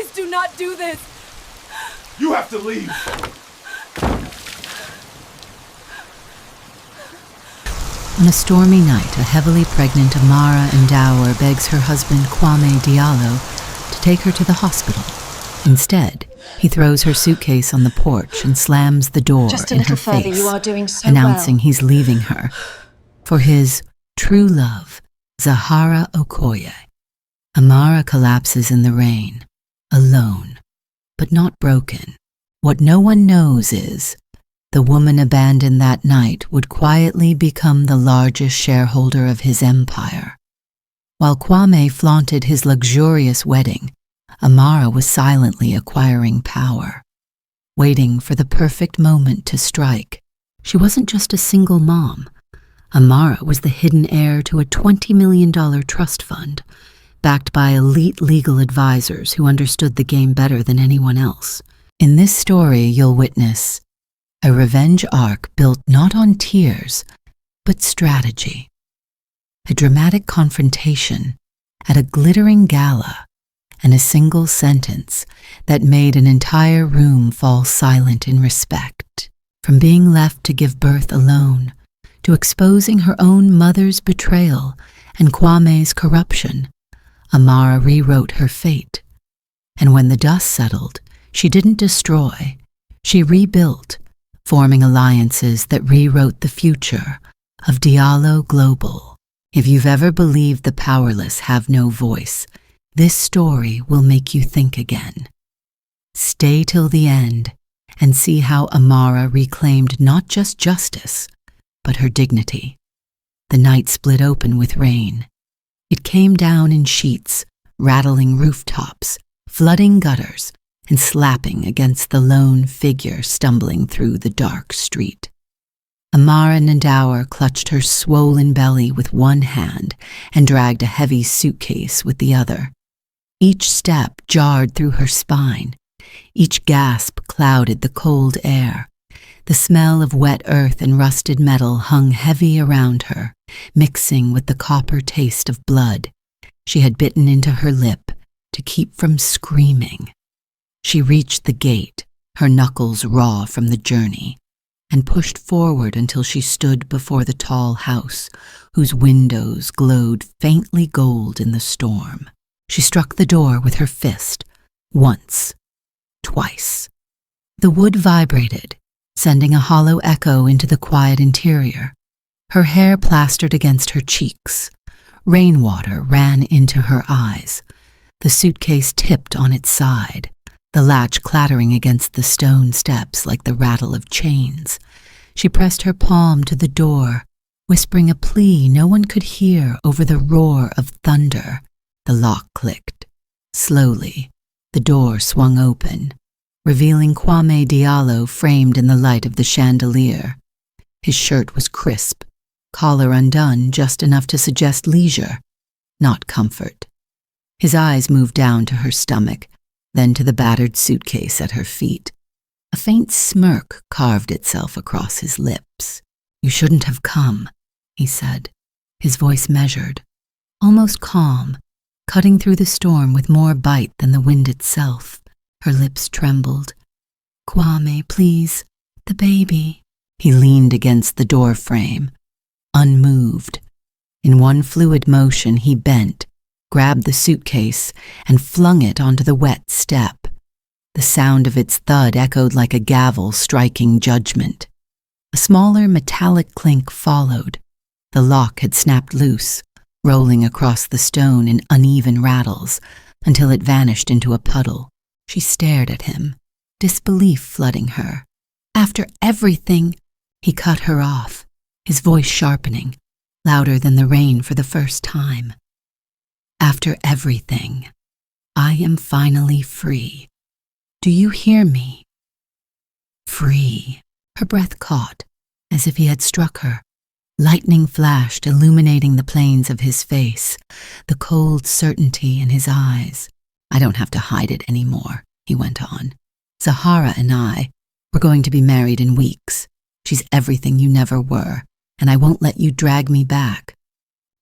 Please do not do this. You have to leave. On a stormy night, a heavily pregnant Amara N'Dour begs her husband Kwame Diallo to take her to the hospital. Instead, he throws her suitcase on the porch and slams the door in her face, you are doing so announcing he's leaving her for his true love, Zahara Okoye. Amara collapses in the rain, alone, but not broken. What no one knows is the woman abandoned that night would quietly become the largest shareholder of his empire. While Kwame flaunted his luxurious wedding, Amara was silently acquiring power, waiting for the perfect moment to strike. She wasn't just a single mom. Amara was the hidden heir to a $20 million trust fund, backed by elite legal advisors who understood the game better than anyone else. In this story, you'll witness a revenge arc built not on tears, but strategy. A dramatic confrontation at a glittering gala, and a single sentence that made an entire room fall silent in respect. From being left to give birth alone, to exposing her own mother's betrayal and Kwame's corruption, Amara rewrote her fate. And when the dust settled, she didn't destroy, she rebuilt, forming alliances that rewrote the future of Diallo Global. If you've ever believed the powerless have no voice, this story will make you think again. Stay till the end and see how Amara reclaimed not just justice, but her dignity. The night split open with rain. It came down in sheets, rattling rooftops, flooding gutters, and slapping against the lone figure stumbling through the dark street. Amara N'Dour clutched her swollen belly with one hand and dragged a heavy suitcase with the other. Each step jarred through her spine. Each gasp clouded the cold air. The smell of wet earth and rusted metal hung heavy around her, mixing with the copper taste of blood she had bitten into her lip to keep from screaming. She reached the gate, her knuckles raw from the journey, and pushed forward until she stood before the tall house, whose windows glowed faintly gold in the storm. She struck the door with her fist, once, twice. The wood vibrated, sending a hollow echo into the quiet interior. Her hair plastered against her cheeks. Rainwater ran into her eyes. The suitcase tipped on its side, the latch clattering against the stone steps like the rattle of chains. She pressed her palm to the door, whispering a plea no one could hear over the roar of thunder. The lock clicked. Slowly, the door swung open, revealing Kwame Diallo framed in the light of the chandelier. His shirt was crisp, collar undone just enough to suggest leisure, not comfort. His eyes moved down to her stomach, then to the battered suitcase at her feet. A faint smirk carved itself across his lips. "You shouldn't have come," he said, his voice measured, almost calm, cutting through the storm with more bite than the wind itself. Her lips trembled. "Kwame, please, the baby." He leaned against the door frame, unmoved. In one fluid motion, he bent, grabbed the suitcase, and flung it onto the wet step. The sound of its thud echoed like a gavel striking judgment. A smaller metallic clink followed. The lock had snapped loose, rolling across the stone in uneven rattles until it vanished into a puddle. She stared at him, disbelief flooding her. "After everything," he cut her off, his voice sharpening, louder than the rain for the first time. "After everything, I am finally free. Do you hear me? Free." Her breath caught, as if he had struck her. Lightning flashed, illuminating the planes of his face, the cold certainty in his eyes. "I don't have to hide it anymore," he went on. "Zahara and I, we're going to be married in weeks. She's everything you never were, and I won't let you drag me back."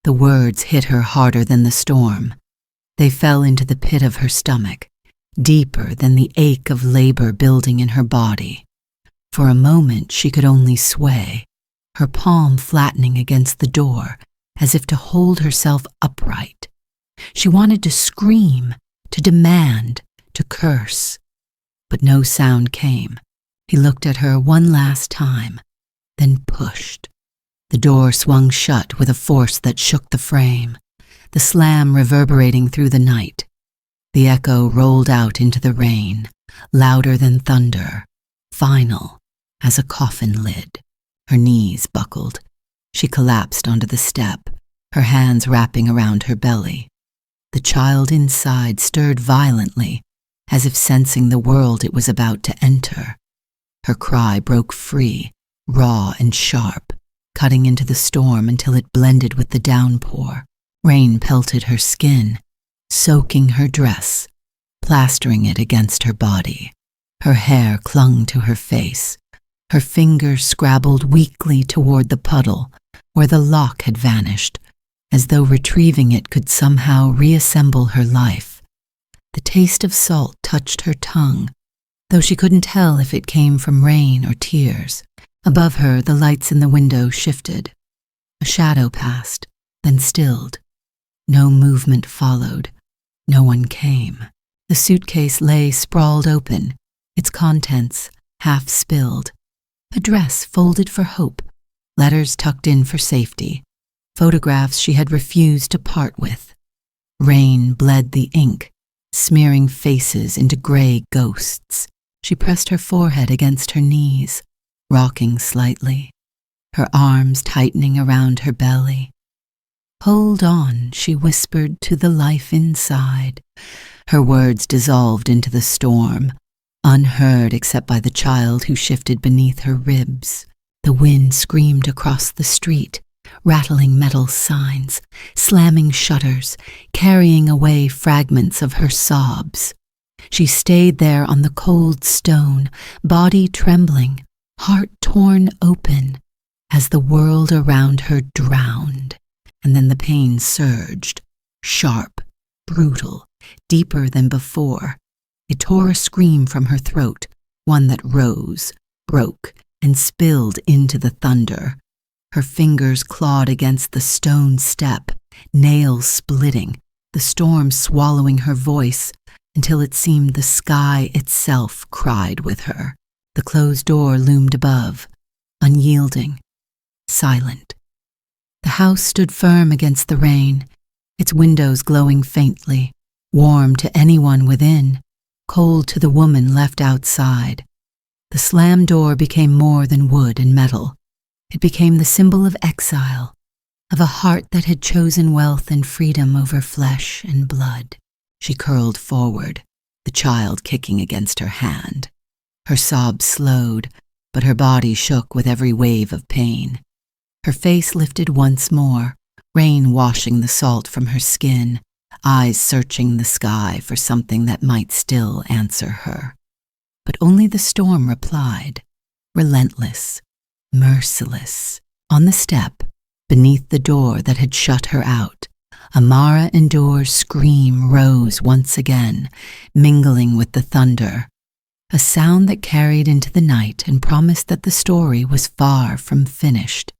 The words hit her harder than the storm. They fell into the pit of her stomach, deeper than the ache of labor building in her body. For a moment she could only sway, her palm flattening against the door as if to hold herself upright. She wanted to scream, to demand, to curse. But no sound came. He looked at her one last time, then pushed. The door swung shut with a force that shook the frame, the slam reverberating through the night. The echo rolled out into the rain, louder than thunder, final as a coffin lid. Her knees buckled. She collapsed onto the step, her hands wrapping around her belly. The child inside stirred violently, as if sensing the world it was about to enter. Her cry broke free, raw and sharp, cutting into the storm until it blended with the downpour. Rain pelted her skin, soaking her dress, plastering it against her body. Her hair clung to her face. Her fingers scrabbled weakly toward the puddle where the lock had vanished, as though retrieving it could somehow reassemble her life. The taste of salt touched her tongue, though she couldn't tell if it came from rain or tears. Above her, the lights in the window shifted. A shadow passed, then stilled. No movement followed. No one came. The suitcase lay sprawled open, its contents half spilled. A dress folded for hope, letters tucked in for safety, photographs she had refused to part with. Rain bled the ink, smearing faces into gray ghosts. She pressed her forehead against her knees, rocking slightly, her arms tightening around her belly. "Hold on," she whispered to the life inside. Her words dissolved into the storm, unheard except by the child who shifted beneath her ribs. The wind screamed across the street, rattling metal signs, slamming shutters, carrying away fragments of her sobs. She stayed there on the cold stone, body trembling, heart torn open, as the world around her drowned. And then the pain surged, sharp, brutal, deeper than before. It tore a scream from her throat, one that rose, broke, and spilled into the thunder. Her fingers clawed against the stone step, nails splitting, the storm swallowing her voice until it seemed the sky itself cried with her. The closed door loomed above, unyielding, silent. The house stood firm against the rain, its windows glowing faintly, warm to anyone within, cold to the woman left outside. The slammed door became more than wood and metal. It became the symbol of exile, of a heart that had chosen wealth and freedom over flesh and blood. She curled forward, the child kicking against her hand. Her sobs slowed, but her body shook with every wave of pain. Her face lifted once more, rain washing the salt from her skin, eyes searching the sky for something that might still answer her. But only the storm replied, relentless, merciless. On the step, beneath the door that had shut her out, Amara N'Dour's scream rose once again, mingling with the thunder, a sound that carried into the night and promised that the story was far from finished.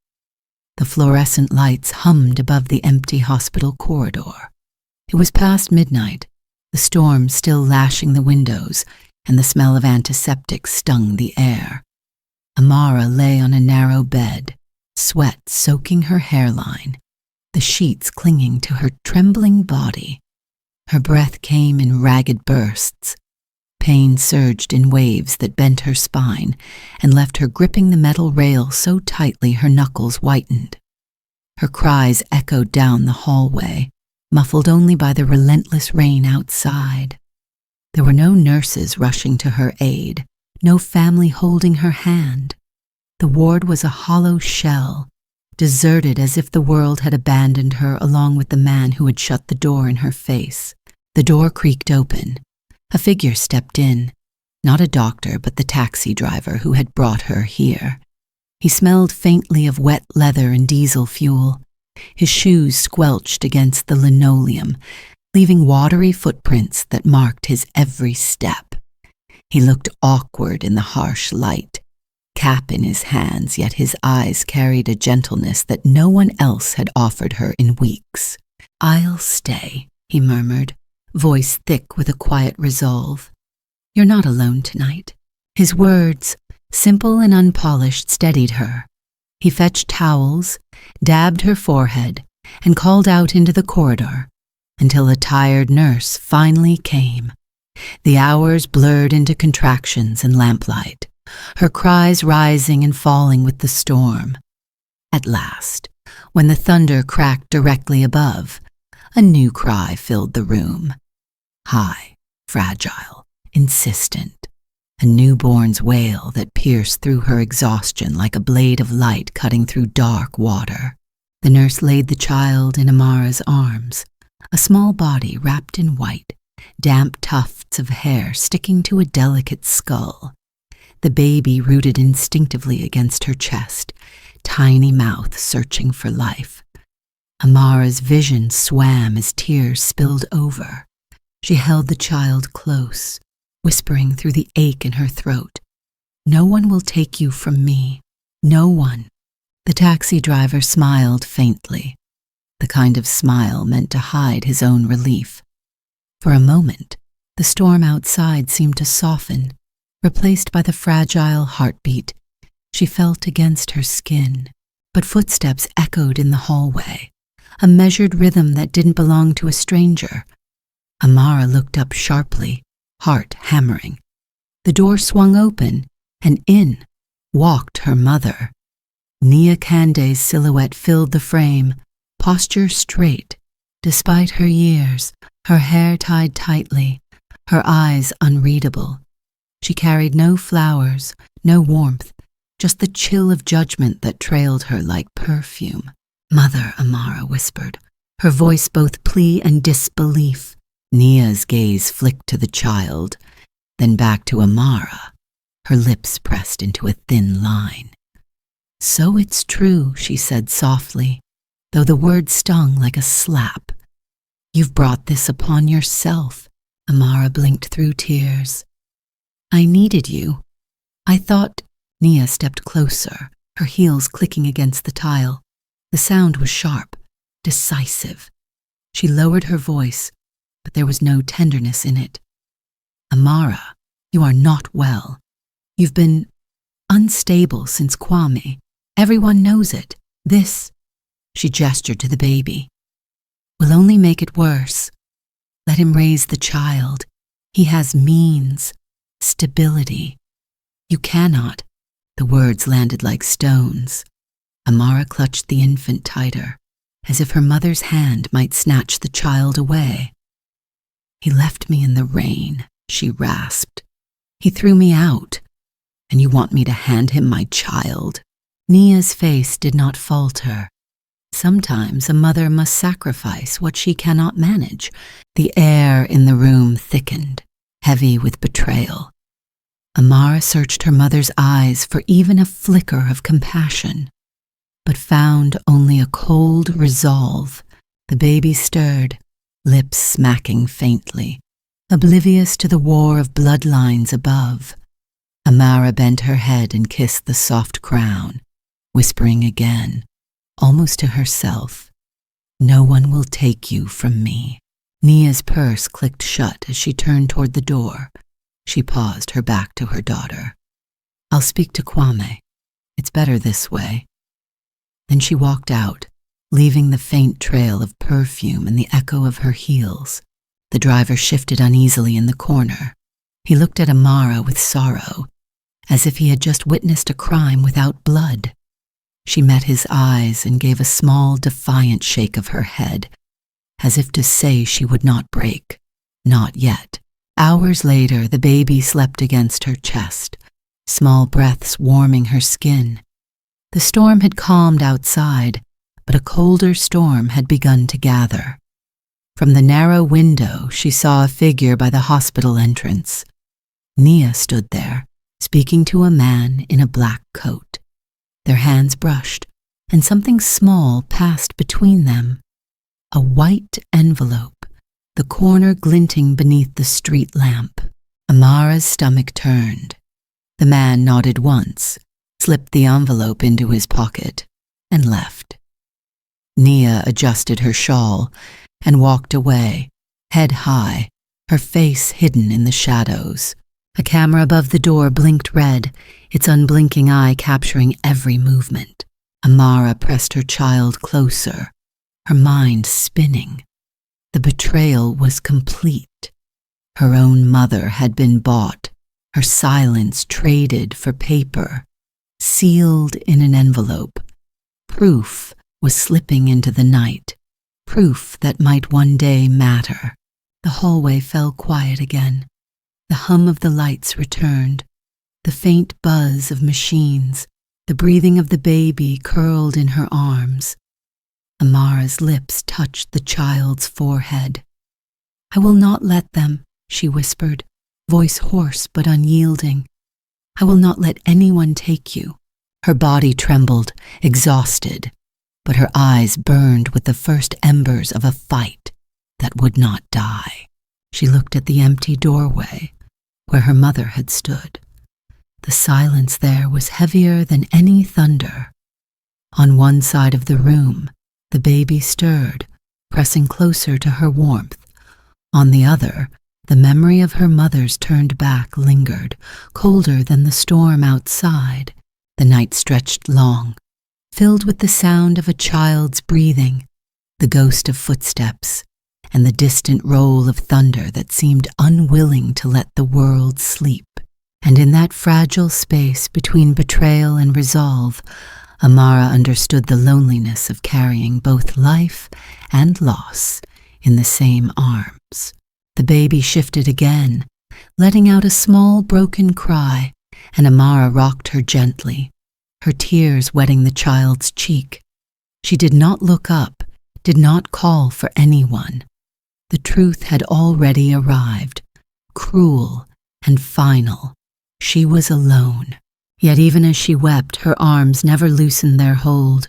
The fluorescent lights hummed above the empty hospital corridor. It was past midnight, the storm still lashing the windows, and the smell of antiseptic stung the air. Amara lay on a narrow bed, sweat soaking her hairline, the sheets clinging to her trembling body. Her breath came in ragged bursts. Pain surged in waves that bent her spine and left her gripping the metal rail so tightly her knuckles whitened. Her cries echoed down the hallway, muffled only by the relentless rain outside. There were no nurses rushing to her aid, no family holding her hand. The ward was a hollow shell, deserted as if the world had abandoned her along with the man who had shut the door in her face. The door creaked open. A figure stepped in, not a doctor but the taxi driver who had brought her here. He smelled faintly of wet leather and diesel fuel. His shoes squelched against the linoleum, leaving watery footprints that marked his every step. He looked awkward in the harsh light, cap in his hands, yet his eyes carried a gentleness that no one else had offered her in weeks. "I'll stay," he murmured, voice thick with a quiet resolve. "You're not alone tonight." His words, simple and unpolished, steadied her. He fetched towels, dabbed her forehead, and called out into the corridor until a tired nurse finally came. The hours blurred into contractions and lamplight, her cries rising and falling with the storm. At last, when the thunder cracked directly above, a new cry filled the room. High, fragile, insistent, a newborn's wail that pierced through her exhaustion like a blade of light cutting through dark water. The nurse laid the child in Amara's arms, a small body wrapped in white, damp tufts of hair sticking to a delicate skull. The baby rooted instinctively against her chest, tiny mouth searching for life. Amara's vision swam as tears spilled over. She held the child close, whispering through the ache in her throat, "No one will take you from me. No one." The taxi driver smiled faintly, the kind of smile meant to hide his own relief. For a moment, the storm outside seemed to soften, replaced by the fragile heartbeat she felt against her skin. But footsteps echoed in the hallway, a measured rhythm that didn't belong to a stranger. Amara looked up sharply, heart hammering. The door swung open, and in walked her mother. Nia Kande's silhouette filled the frame, posture straight, despite her years, her hair tied tightly, her eyes unreadable. She carried no flowers, no warmth, just the chill of judgment that trailed her like perfume. "Mother," Amara whispered, her voice both plea and disbelief. Nia's gaze flicked to the child, then back to Amara, her lips pressed into a thin line. "So it's true," she said softly, though the word stung like a slap. "You've brought this upon yourself." Amara blinked through tears. "I needed you. I thought—" Nia stepped closer, her heels clicking against the tile. The sound was sharp, decisive. She lowered her voice, but there was no tenderness in it. "Amara, you are not well. You've been unstable since Kwame. Everyone knows it. This," she gestured to the baby, "will only make it worse. Let him raise the child. He has means, stability. You cannot." The words landed like stones. Amara clutched the infant tighter, as if her mother's hand might snatch the child away. "He left me in the rain," she rasped. "He threw me out, and you want me to hand him my child?" Nia's face did not falter. Sometimes a mother must sacrifice what she cannot manage. The air in the room thickened, heavy with betrayal. Amara searched her mother's eyes for even a flicker of compassion, but found only a cold resolve. The baby stirred, lips smacking faintly, oblivious to the war of bloodlines above. Amara bent her head and kissed the soft crown, whispering again, almost to herself, "No one will take you from me." Nia's purse clicked shut as she turned toward the door. She paused, her back to her daughter. "I'll speak to Kwame. It's better this way." Then she walked out, leaving the faint trail of perfume and the echo of her heels. The driver shifted uneasily in the corner. He looked at Amara with sorrow, as if he had just witnessed a crime without blood. She met his eyes and gave a small, defiant shake of her head, as if to say she would not break. Not yet. Hours later, the baby slept against her chest, small breaths warming her skin. The storm had calmed outside, but a colder storm had begun to gather. From the narrow window, she saw a figure by the hospital entrance. Nia stood there, speaking to a man in a black coat. Their hands brushed, and something small passed between them. A white envelope, the corner glinting beneath the street lamp. Amara's stomach turned. The man nodded once, slipped the envelope into his pocket, and left. Nia adjusted her shawl and walked away, head high, her face hidden in the shadows. A camera above the door blinked red, its unblinking eye capturing every movement. Amara pressed her child closer, her mind spinning. The betrayal was complete. Her own mother had been bought, her silence traded for paper, sealed in an envelope. Proof was slipping into the night, proof that might one day matter. The hallway fell quiet again. The hum of the lights returned, the faint buzz of machines, the breathing of the baby curled in her arms. Amara's lips touched the child's forehead. "I will not let them," she whispered, voice hoarse but unyielding. "I will not let anyone take you." Her body trembled, exhausted, but her eyes burned with the first embers of a fight that would not die. She looked at the empty doorway where her mother had stood. The silence there was heavier than any thunder. On one side of the room, the baby stirred, pressing closer to her warmth. On the other, the memory of her mother's turned back lingered, colder than the storm outside. The night stretched long, filled with the sound of a child's breathing, the ghost of footsteps, and the distant roll of thunder that seemed unwilling to let the world sleep. And in that fragile space between betrayal and resolve, Amara understood the loneliness of carrying both life and loss in the same arms. The baby shifted again, letting out a small broken cry, and Amara rocked her gently, her tears wetting the child's cheek. She did not look up, did not call for anyone. The truth had already arrived, cruel and final. She was alone. Yet even as she wept, her arms never loosened their hold.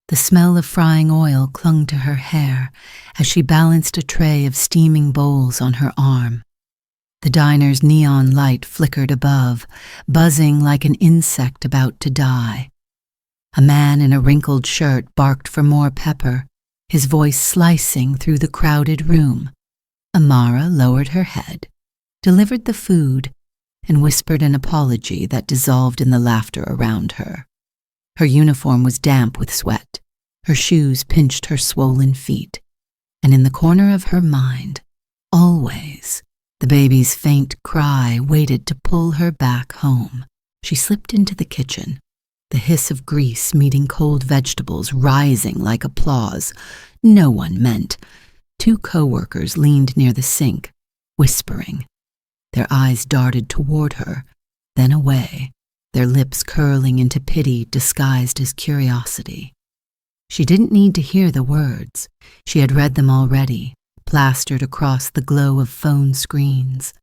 The smell of frying oil clung to her hair as she balanced a tray of steaming bowls on her arm. The diner's neon light flickered above, buzzing like an insect about to die. A man in a wrinkled shirt barked for more pepper, his voice slicing through the crowded room. Amara lowered her head, delivered the food, and whispered an apology that dissolved in the laughter around her. Her uniform was damp with sweat, her shoes pinched her swollen feet, and in the corner of her mind, always, the baby's faint cry waited to pull her back home. She slipped into the kitchen, the hiss of grease meeting cold vegetables rising like applause. No one meant. 2 co-workers leaned near the sink, whispering. Their eyes darted toward her, then away, their lips curling into pity disguised as curiosity. She didn't need to hear the words. She had read them already, plastered across the glow of phone screens.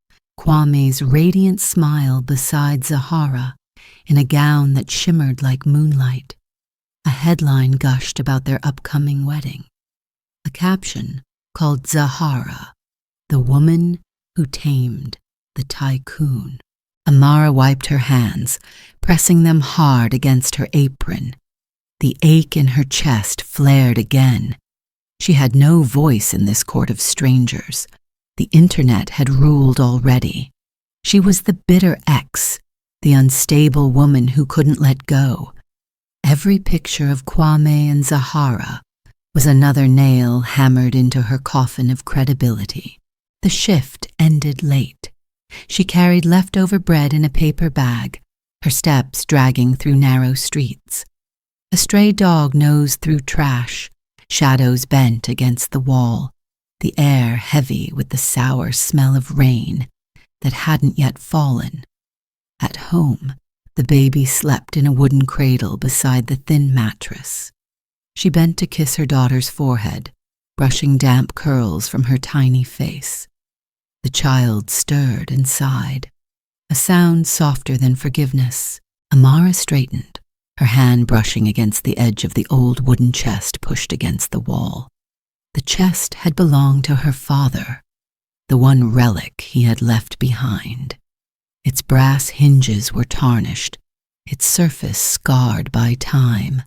Kwame's radiant smile beside Zahara, in a gown that shimmered like moonlight. A headline gushed about their upcoming wedding. A caption called Zahara, the woman who tamed the tycoon. Amara wiped her hands, pressing them hard against her apron. The ache in her chest flared again. She had no voice in this court of strangers. The internet had ruled already. She was the bitter ex, the unstable woman who couldn't let go. Every picture of Kwame and Zahara was another nail hammered into her coffin of credibility. The shift ended late. She carried leftover bread in a paper bag, her steps dragging through narrow streets. A stray dog nosed through trash, shadows bent against the wall, the air heavy with the sour smell of rain that hadn't yet fallen. At home, the baby slept in a wooden cradle beside the thin mattress. She bent to kiss her daughter's forehead, brushing damp curls from her tiny face. The child stirred and sighed, a sound softer than forgiveness. Amara straightened, her hand brushing against the edge of the old wooden chest pushed against the wall. The chest had belonged to her father, the one relic he had left behind. Its brass hinges were tarnished, its surface scarred by time.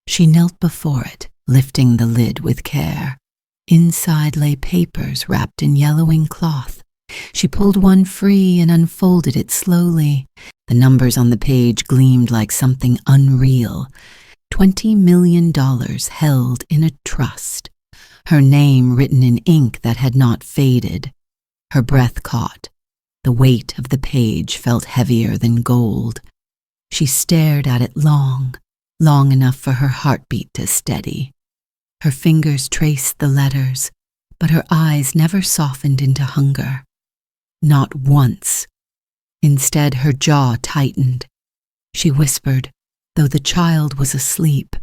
She knelt before it, lifting the lid with care. Inside lay papers wrapped in yellowing cloth. She pulled one free and unfolded it slowly. The numbers on the page gleamed like something unreal. $20 million held in a trust. Her name written in ink that had not faded. Her breath caught. The weight of the page felt heavier than gold. She stared at it long enough for her heartbeat to steady. Her fingers traced the letters, but her eyes never softened into hunger. Not once. Instead, her jaw tightened. She whispered, though the child was asleep,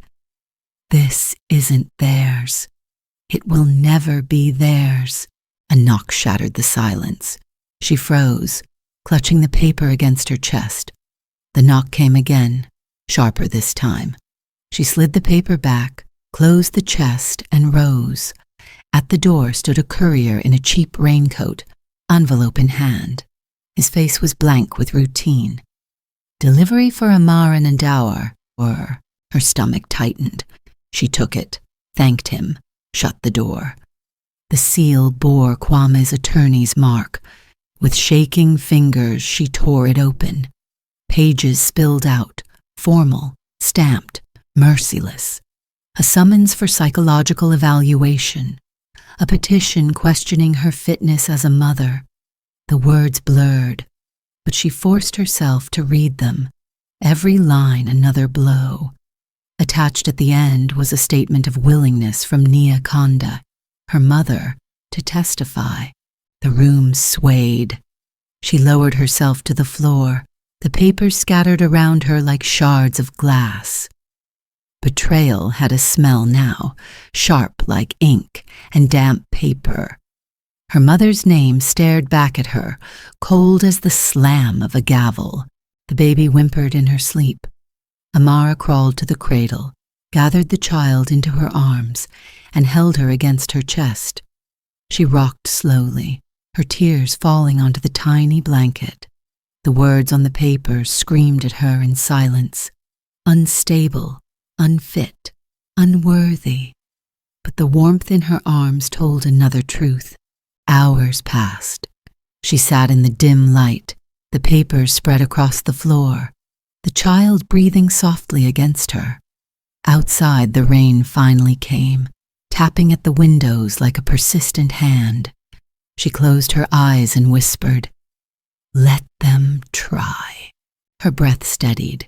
"This isn't theirs. It will never be theirs." A knock shattered the silence. She froze, clutching the paper against her chest. The knock came again, sharper this time. She slid the paper back, closed the chest, and rose. At the door stood a courier in a cheap raincoat, envelope in hand. His face was blank with routine. Delivery for Amara N'Dour, or her stomach tightened. She took it, thanked him, shut the door. The seal bore Kwame's attorney's mark. With shaking fingers, she tore it open. Pages spilled out, formal, stamped, merciless. A summons for psychological evaluation. A petition questioning her fitness as a mother. The words blurred, but she forced herself to read them, every line another blow. Attached at the end was a statement of willingness from Nia Konda, her mother, to testify. The room swayed. She lowered herself to the floor, the papers scattered around her like shards of glass. Betrayal had a smell now, sharp like ink and damp paper. Her mother's name stared back at her, cold as the slam of a gavel. The baby whimpered in her sleep. Amara crawled to the cradle, gathered the child into her arms, and held her against her chest. She rocked slowly, her tears falling onto the tiny blanket. The words on the paper screamed at her in silence. Unstable, unfit, unworthy. But the warmth in her arms told another truth. Hours passed. She sat in the dim light, the papers spread across the floor, the child breathing softly against her. Outside, the rain finally came, tapping at the windows like a persistent hand. She closed her eyes and whispered, "Let them try." Her breath steadied.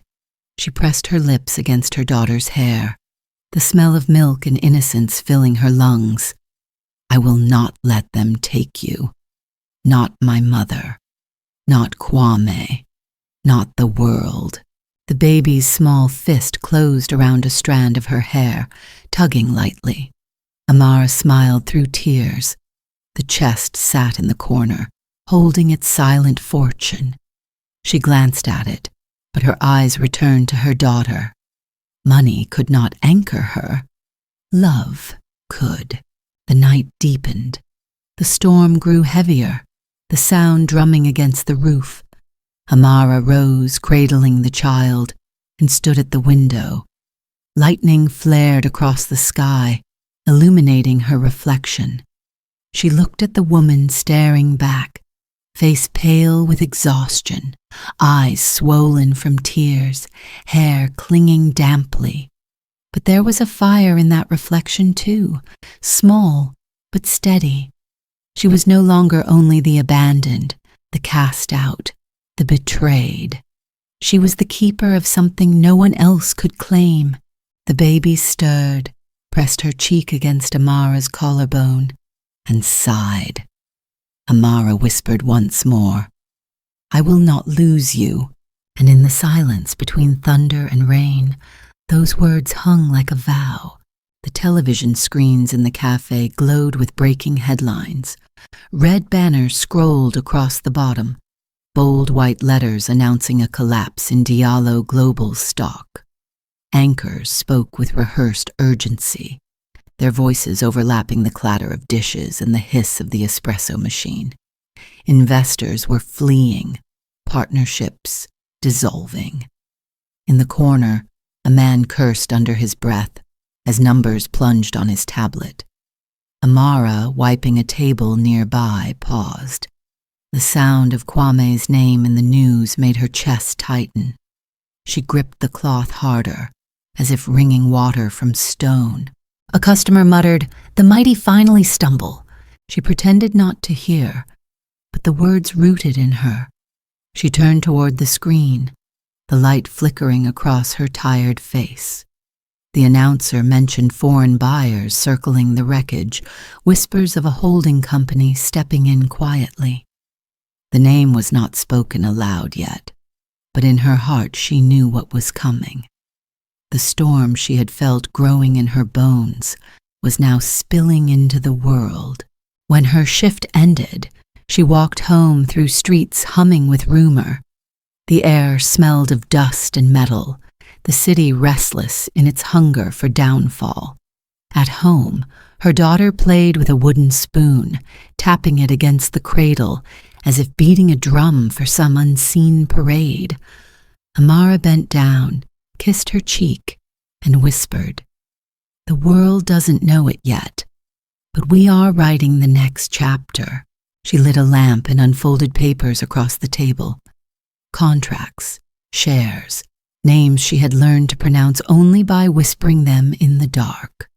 She pressed her lips against her daughter's hair, the smell of milk and innocence filling her lungs. "I will not let them take you. Not my mother. Not Kwame. Not the world." The baby's small fist closed around a strand of her hair, tugging lightly. Amara smiled through tears. The chest sat in the corner, holding its silent fortune. She glanced at it, but her eyes returned to her daughter. Money could not anchor her. Love could. The night deepened. The storm grew heavier, the sound drumming against the roof. Amara rose, cradling the child, and stood at the window. Lightning flared across the sky, illuminating her reflection. She looked at the woman staring back, face pale with exhaustion, eyes swollen from tears, hair clinging damply. But there was a fire in that reflection too, small but steady. She was no longer only the abandoned, the cast out, the betrayed. She was the keeper of something no one else could claim. The baby stirred, pressed her cheek against Amara's collarbone, and sighed. Amara whispered once more, "I will not lose you." And in the silence between thunder and rain, those words hung like a vow. The television screens in the cafe glowed with breaking headlines. Red banners scrolled across the bottom, bold white letters announcing a collapse in Diallo Global's stock. Anchors spoke with rehearsed urgency. their voices overlapping the clatter of dishes and the hiss of the espresso machine. Investors were fleeing, partnerships dissolving. In the corner, a man cursed under his breath as numbers plunged on his tablet. Amara, wiping a table nearby, paused. The sound of Kwame's name in the news made her chest tighten. She gripped the cloth harder, as if wringing water from stone. A customer muttered, "The mighty finally stumble." She pretended not to hear, but the words rooted in her. She turned toward the screen, the light flickering across her tired face. The announcer mentioned foreign buyers circling the wreckage, whispers of a holding company stepping in quietly. The name was not spoken aloud yet, but in her heart she knew what was coming. The storm she had felt growing in her bones was now spilling into the world. When her shift ended, she walked home through streets humming with rumor. The air smelled of dust and metal, the city restless in its hunger for downfall. At home, her daughter played with a wooden spoon, tapping it against the cradle as if beating a drum for some unseen parade. Amara bent down, kissed her cheek, and whispered, "The world doesn't know it yet, but we are writing the next chapter." She lit a lamp and unfolded papers across the table. Contracts, shares, names she had learned to pronounce only by whispering them in the dark.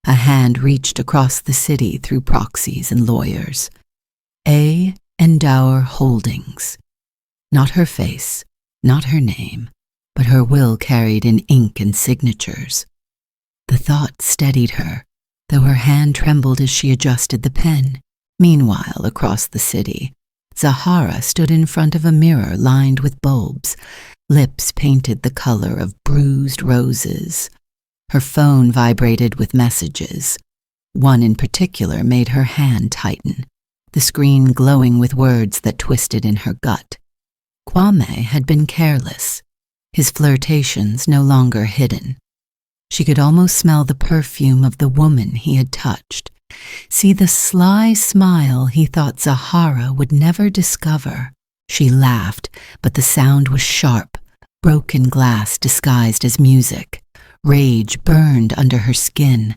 A hand reached across the city through proxies and lawyers. Amara N'Dour Holdings. Not her face, not her name, but her will carried in ink and signatures. The thought steadied her, though her hand trembled as she adjusted the pen. Meanwhile, across the city, Zahara stood in front of a mirror lined with bulbs, lips painted the color of bruised roses. Her phone vibrated with messages. One in particular made her hand tighten, the screen glowing with words that twisted in her gut. Kwame had been careless, his flirtations no longer hidden. She could almost smell the perfume of the woman he had touched, see the sly smile he thought Zahara would never discover. She laughed, but the sound was sharp, broken glass disguised as music. Rage burned under her skin.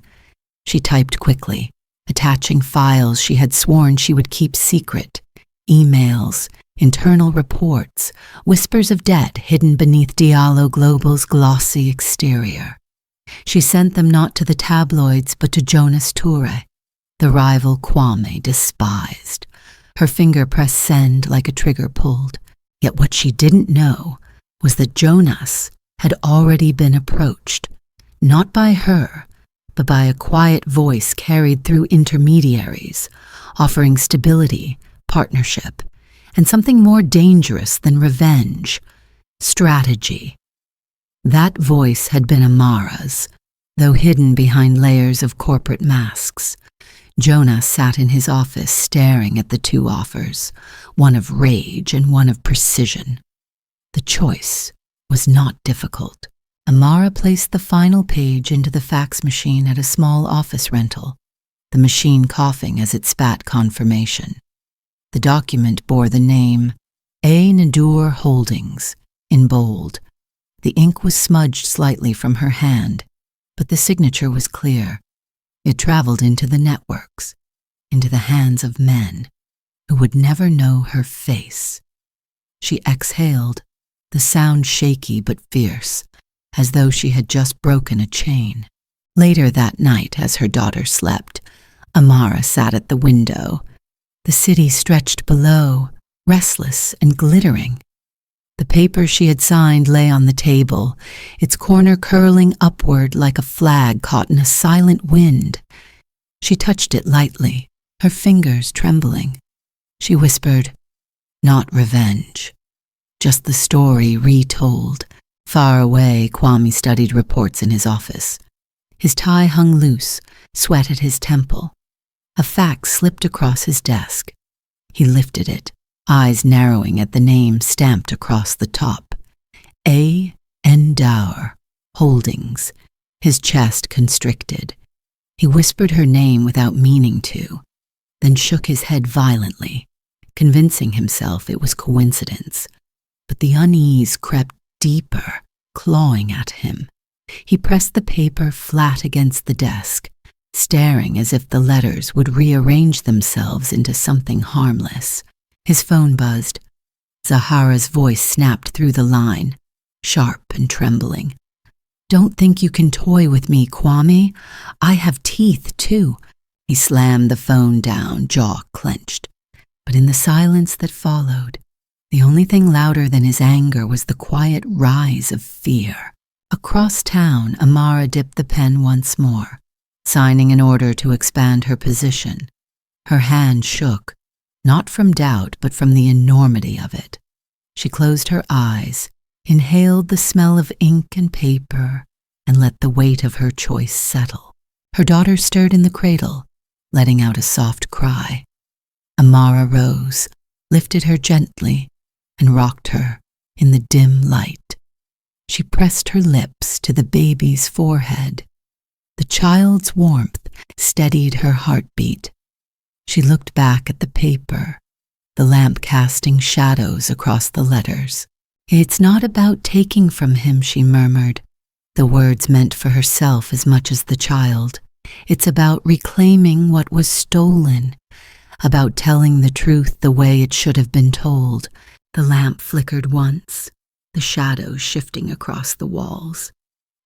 She typed quickly, attaching files she had sworn she would keep secret, emails, internal reports, whispers of debt hidden beneath Diallo Global's glossy exterior. She sent them not to the tabloids but to Jonas Toure, the rival Kwame despised. Her finger pressed send like a trigger pulled. Yet what she didn't know was that Jonas had already been approached, not by her, but by a quiet voice carried through intermediaries, offering stability, partnership, and something more dangerous than revenge, strategy. That voice had been Amara's, though hidden behind layers of corporate masks. Jonas sat in his office staring at the two offers, one of rage and one of precision. The choice was not difficult. Amara placed the final page into the fax machine at a small office rental, the machine coughing as it spat confirmation. The document bore the name Amara N'Dour Holdings in bold. The ink was smudged slightly from her hand, but the signature was clear. It traveled into the networks, into the hands of men who would never know her face. She exhaled, the sound shaky but fierce, as though she had just broken a chain. Later that night, as her daughter slept, Amara sat at the window. The city stretched below, restless and glittering. The paper she had signed lay on the table, its corner curling upward like a flag caught in a silent wind. She touched it lightly, her fingers trembling. She whispered, "Not revenge, just the story retold." Far away, Kwame studied reports in his office. His tie hung loose, sweat at his temple. A fax slipped across his desk. He lifted it, eyes narrowing at the name stamped across the top. Amara N'Dour Holdings. His chest constricted. He whispered her name without meaning to, then shook his head violently, convincing himself it was coincidence. But the unease crept deeper, clawing at him. He pressed the paper flat against the desk, staring as if the letters would rearrange themselves into something harmless. His phone buzzed. Zahara's voice snapped through the line, sharp and trembling. "Don't think you can toy with me, Kwame. I have teeth, too." He slammed the phone down, jaw clenched. But in the silence that followed, the only thing louder than his anger was the quiet rise of fear. Across town, Amara dipped the pen once more, signing an order to expand her position. Her hand shook, not from doubt, but from the enormity of it. She closed her eyes, inhaled the smell of ink and paper, and let the weight of her choice settle. Her daughter stirred in the cradle, letting out a soft cry. Amara rose, lifted her gently, and rocked her in the dim light. She pressed her lips to the baby's forehead. The child's warmth steadied her heartbeat. She looked back at the paper, the lamp casting shadows across the letters. "It's not about taking from him," she murmured, the words meant for herself as much as the child. "It's about reclaiming what was stolen, about telling the truth the way it should have been told." The lamp flickered once, the shadows shifting across the walls.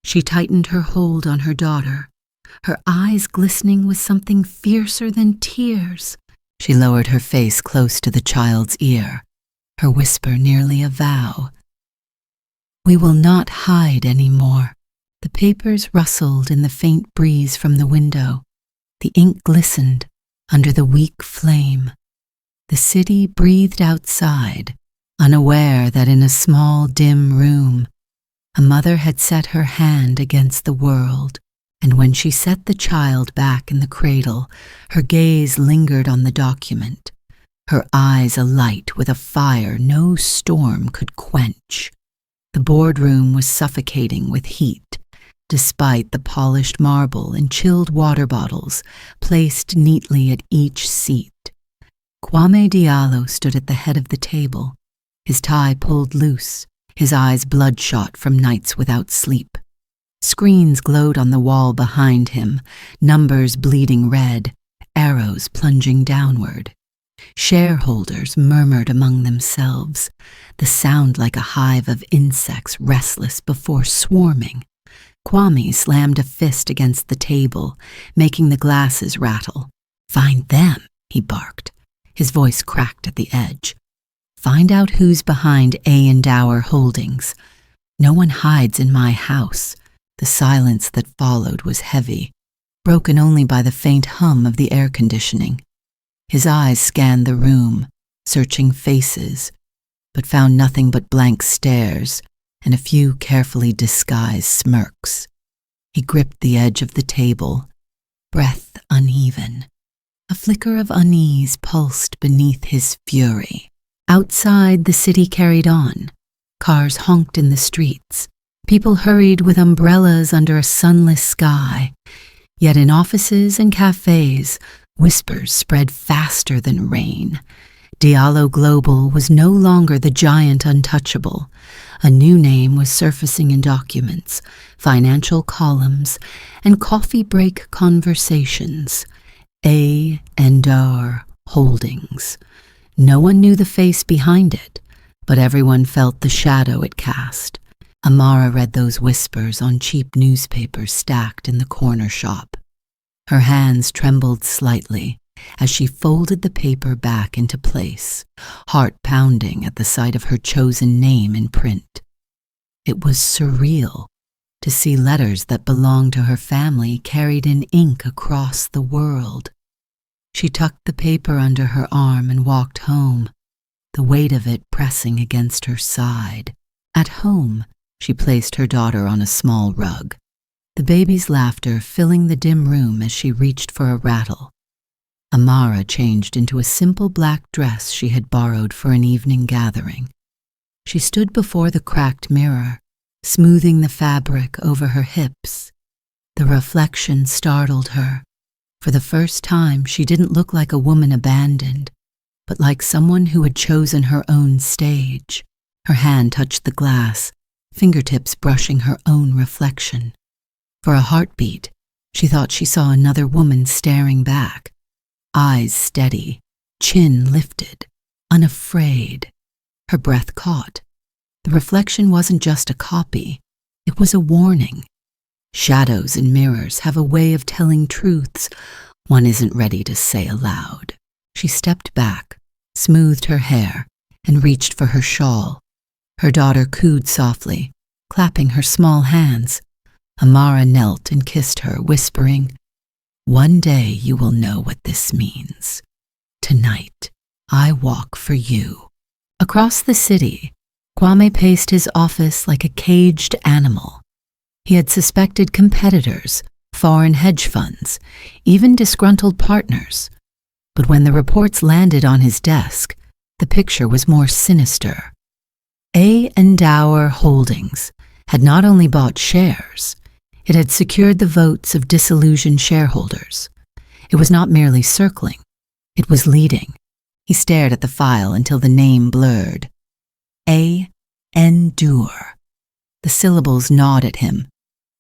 She tightened her hold on her daughter, her eyes glistening with something fiercer than tears. She lowered her face close to the child's ear, her whisper nearly a vow. "We will not hide any more." The papers rustled in the faint breeze from the window. The ink glistened under the weak flame. The city breathed outside, unaware that in a small, dim room, a mother had set her hand against the world, and when she set the child back in the cradle, her gaze lingered on the document, her eyes alight with a fire no storm could quench. The boardroom was suffocating with heat, despite the polished marble and chilled water bottles placed neatly at each seat. Kwame Diallo stood at the head of the table, his tie pulled loose, his eyes bloodshot from nights without sleep. Screens glowed on the wall behind him, numbers bleeding red, arrows plunging downward. Shareholders murmured among themselves, the sound like a hive of insects restless before swarming. Kwame slammed a fist against the table, making the glasses rattle. "Find them," he barked. His voice cracked at the edge. "Find out who's behind N'Dour Holdings. No one hides in my house." The silence that followed was heavy, broken only by the faint hum of the air conditioning. His eyes scanned the room, searching faces, but found nothing but blank stares and a few carefully disguised smirks. He gripped the edge of the table, breath uneven. A flicker of unease pulsed beneath his fury. Outside, the city carried on. Cars honked in the streets. People hurried with umbrellas under a sunless sky. Yet in offices and cafes, whispers spread faster than rain. Diallo Global was no longer the giant untouchable. A new name was surfacing in documents, financial columns, and coffee break conversations. N'Dour Holdings. No one knew the face behind it, but everyone felt the shadow it cast. Amara read those whispers on cheap newspapers stacked in the corner shop. Her hands trembled slightly as she folded the paper back into place, heart pounding at the sight of her chosen name in print. It was surreal to see letters that belonged to her family carried in ink across the world. She tucked the paper under her arm and walked home, the weight of it pressing against her side. At home, she placed her daughter on a small rug, the baby's laughter filling the dim room as she reached for a rattle. Amara changed into a simple black dress she had borrowed for an evening gathering. She stood before the cracked mirror, smoothing the fabric over her hips. The reflection startled her. For the first time, she didn't look like a woman abandoned, but like someone who had chosen her own stage. Her hand touched the glass, fingertips brushing her own reflection. For a heartbeat, she thought she saw another woman staring back, eyes steady, chin lifted, unafraid. Her breath caught. The reflection wasn't just a copy, it was a warning. Shadows and mirrors have a way of telling truths one isn't ready to say aloud. She stepped back, smoothed her hair, and reached for her shawl. Her daughter cooed softly, clapping her small hands. Amara knelt and kissed her, whispering, "One day you will know what this means. Tonight, I walk for you." Across the city, Kwame paced his office like a caged animal. He had suspected competitors, foreign hedge funds, even disgruntled partners. But when the reports landed on his desk, the picture was more sinister. Amara N'Dour Holdings had not only bought shares, it had secured the votes of disillusioned shareholders. It was not merely circling, it was leading. He stared at the file until the name blurred. Amara N'Dour. The syllables gnawed at him.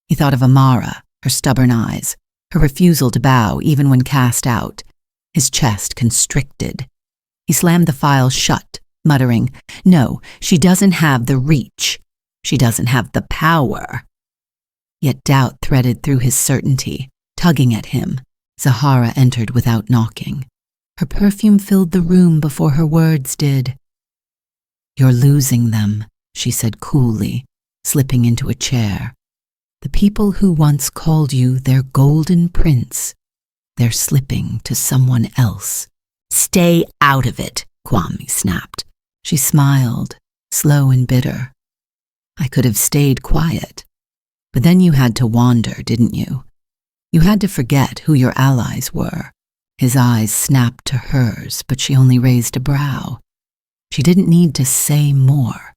He thought of Amara, her stubborn eyes, her refusal to bow even when cast out. His chest constricted. He slammed the file shut, muttering, "No, she doesn't have the reach. She doesn't have the power." Yet doubt threaded through his certainty, tugging at him. Zahara entered without knocking. Her perfume filled the room before her words did. "You're losing them," she said coolly, slipping into a chair. "The people who once called you their golden prince, they're slipping to someone else." "Stay out of it," Kwame snapped. She smiled, slow and bitter. "I could have stayed quiet. But then you had to wander, didn't you? You had to forget who your allies were." His eyes snapped to hers, but she only raised a brow. She didn't need to say more.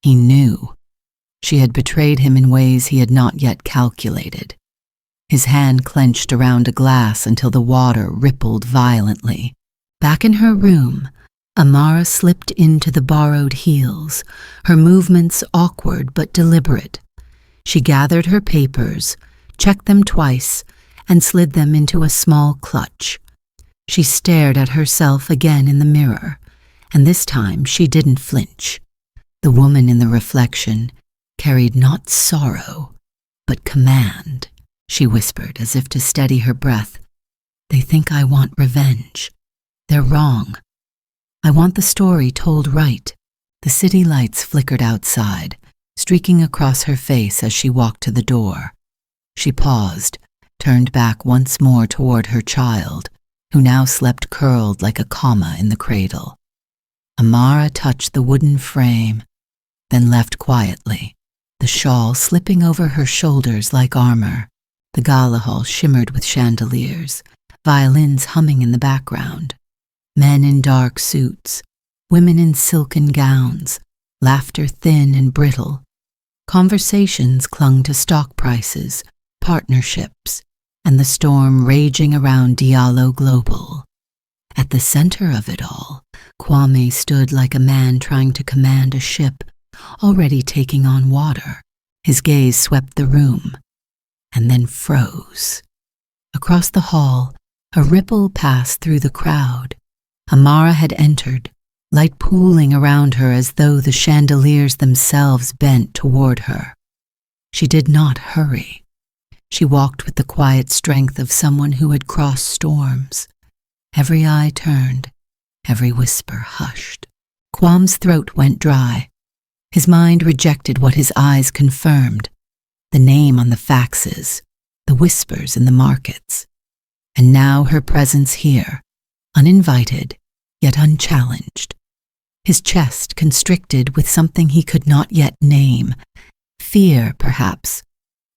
He knew. She had betrayed him in ways he had not yet calculated. His hand clenched around a glass until the water rippled violently. Back in her room, Amara slipped into the borrowed heels, her movements awkward but deliberate. She gathered her papers, checked them twice, and slid them into a small clutch. She stared at herself again in the mirror, and this time she didn't flinch. The woman in the reflection carried not sorrow, but command. She whispered as if to steady her breath. "They think I want revenge. They're wrong. I want the story told right." The city lights flickered outside, streaking across her face as she walked to the door. She paused, turned back once more toward her child, who now slept curled like a comma in the cradle. Amara touched the wooden frame, then left quietly, the shawl slipping over her shoulders like armor. The gala hall shimmered with chandeliers, violins humming in the background. Men in dark suits, women in silken gowns, laughter thin and brittle. Conversations clung to stock prices, partnerships, and the storm raging around Diallo Global. At the center of it all, Kwame stood like a man trying to command a ship, already taking on water. His gaze swept the room, and then froze. Across the hall, a ripple passed through the crowd. Amara had entered, light pooling around her as though the chandeliers themselves bent toward her. She did not hurry. She walked with the quiet strength of someone who had crossed storms. Every eye turned, every whisper hushed. Kwame's throat went dry. His mind rejected what his eyes confirmed, the name on the faxes, the whispers in the markets. And now her presence here, uninvited, yet unchallenged. His chest constricted with something he could not yet name, fear, perhaps,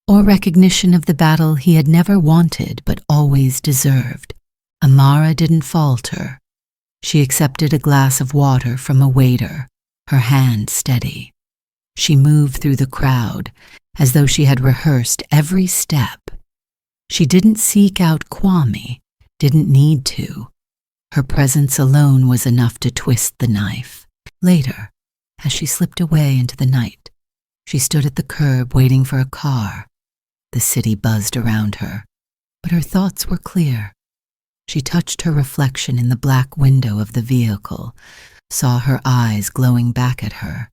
or recognition of the battle he had never wanted but always deserved. Amara didn't falter. She accepted a glass of water from a waiter, her hand steady. She moved through the crowd as though she had rehearsed every step, She didn't seek out Kwame, didn't need to. Her presence alone was enough to twist the knife. Later, as she slipped away into the night, she stood at the curb waiting for a car. The city buzzed around her, but her thoughts were clear. She touched her reflection in the black window of the vehicle, saw her eyes glowing back at her,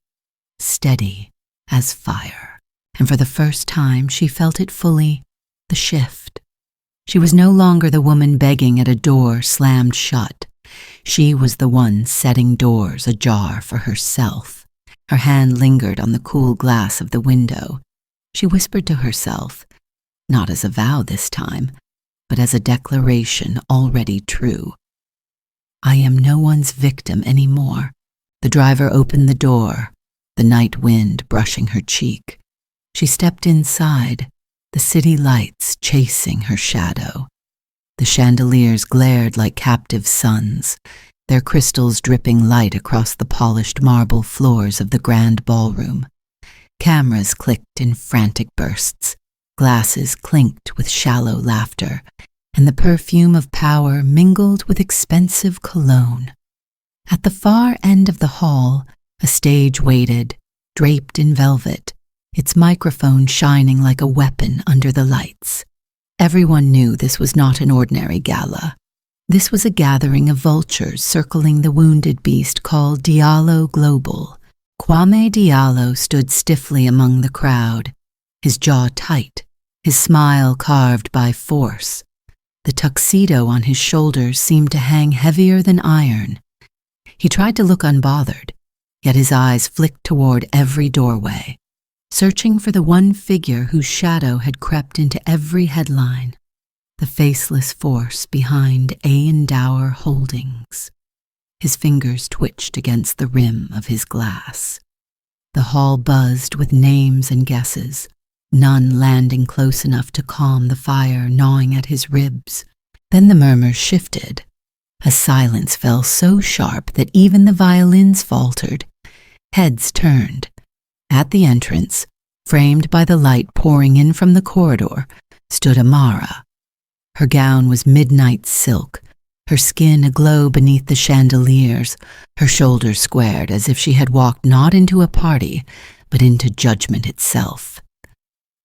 steady as fire, and for the first time she felt it fully, the shift. She was no longer the woman begging at a door slammed shut. She was the one setting doors ajar for herself. Her hand lingered on the cool glass of the window. She whispered to herself, not as a vow this time, but as a declaration already true. I am no one's victim anymore. The driver opened the door, the night wind brushing her cheek. She stepped inside, the city lights chasing her shadow. The chandeliers glared like captive suns, their crystals dripping light across the polished marble floors of the grand ballroom. Cameras clicked in frantic bursts, glasses clinked with shallow laughter, and the perfume of power mingled with expensive cologne. At the far end of the hall, a stage waited, draped in velvet, its microphone shining like a weapon under the lights. Everyone knew this was not an ordinary gala. This was a gathering of vultures circling the wounded beast called Diallo Global. Kwame Diallo stood stiffly among the crowd, his jaw tight, his smile carved by force. The tuxedo on his shoulders seemed to hang heavier than iron. He tried to look unbothered, yet his eyes flicked toward every doorway, searching for the one figure whose shadow had crept into every headline, the faceless force behind Amara N'Dour Holdings. His fingers twitched against the rim of his glass. The hall buzzed with names and guesses, none landing close enough to calm the fire gnawing at his ribs. Then the murmurs shifted. A silence fell so sharp that even the violins faltered. Heads turned. At the entrance, framed by the light pouring in from the corridor, stood Amara. Her gown was midnight silk, her skin aglow beneath the chandeliers, her shoulders squared as if she had walked not into a party, but into judgment itself.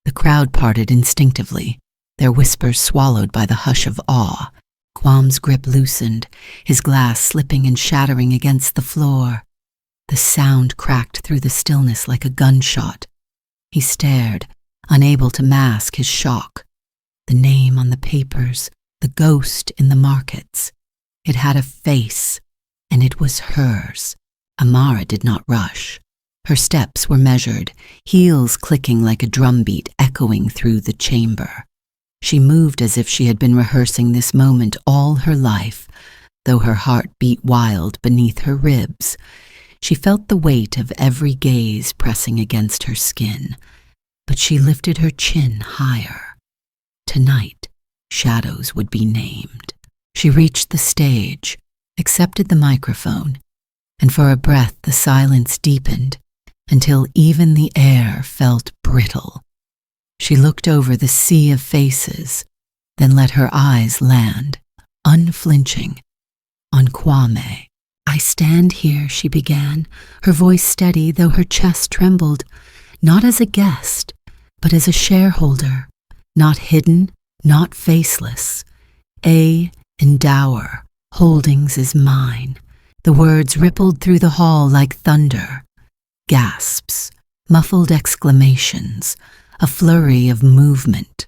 The crowd parted instinctively, their whispers swallowed by the hush of awe. Kwame's grip loosened, his glass slipping and shattering against the floor. The sound cracked through the stillness like a gunshot. He stared, unable to mask his shock. The name on the papers, the ghost in the markets. It had a face, and it was hers. Amara did not rush. Her steps were measured, heels clicking like a drumbeat echoing through the chamber. She moved as if she had been rehearsing this moment all her life, though her heart beat wild beneath her ribs. She felt the weight of every gaze pressing against her skin, but she lifted her chin higher. Tonight, shadows would be named. She reached the stage, accepted the microphone, and for a breath the silence deepened until even the air felt brittle. She looked over the sea of faces, then let her eyes land, unflinching, on Kwame. I stand here, she began, her voice steady though her chest trembled, not as a guest, but as a shareholder, not hidden, not faceless. Amara N'Dour Holdings is mine. The words rippled through the hall like thunder. Gasps, muffled exclamations, a flurry of movement.